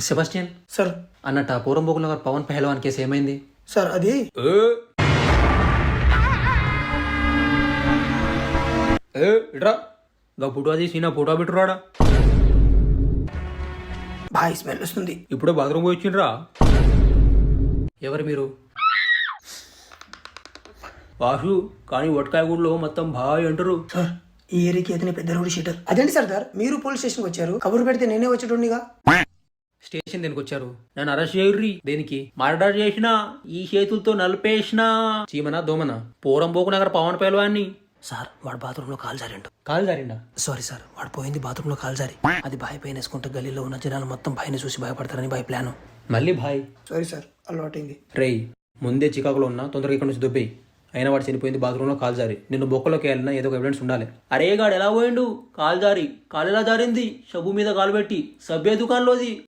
Sebastian sir అన్నట్టు ఆ పూరంబోకుల గారు పవన్ పెహల్వాన్ కేసు ఏమైంది? సార్ అది ఇట్రా గా ఫోటో అది సీనా ఫోటో పెట్టురాడా. బాయ్ స్మెల్ వస్తుంది. ఇప్పుడే బాత్రూమ్ పోయి వచ్చిండ్రా. ఎవరు మీరు? వాసు కానీ వట్కాయగూడలో మొత్తం బాయ్ అంటారు. సార్ ఈ ఏరియాకి అతని పెద్ద రోడ్ షీటర్. అదేంటి సార్ మీరు పోలీస్ స్టేషన్కి వచ్చారు, కబురు పెడితే నేనే వచ్చేటోనిగా. స్టేషన్ దేనికి వచ్చారు? నన్ను అరెస్ట్ చేయర్రి. దేనికి? మర్డర్ చేసినా ఈ చేతులతో నలిపేసినా చీమనా దోమనా పూరంబోకు నగర పవన్ పెహల్వాన్ని. సార్ వాడు బాత్రూంలో కాలు జారిండు. కాలు జారిండా? సారీ సార్, వాడు పోయింది బాత్రూంలో కాలు జారి. అది బాయ్ పైన వేసుకుంటే గలీలో ఉన్న జనాలు మొత్తం పైన చూసి భయపడతారని బాయ్ ప్లాన్. మళ్ళీ భాయ్? సారీ సార్, అలవాటైంది. రేయ్ ముందే చికాకులో ఉన్నా తొందరగా ఇక్కడ నుంచి దుబ్బేయి. అయినా వాడు చనిపోయింది బాత్రూంలో కాలు జారి. నిన్ను బొక్కలోకి వెళ్ళినా ఏదో ఒక ఎవిడెన్స్ ఉండాలి. అరే గాడు ఎలా పోయిండు? కాలు జారి. కాలు ఎలా జారింది? షబు మీద కాలు పెట్టి సభ్య దుకాణంలోది.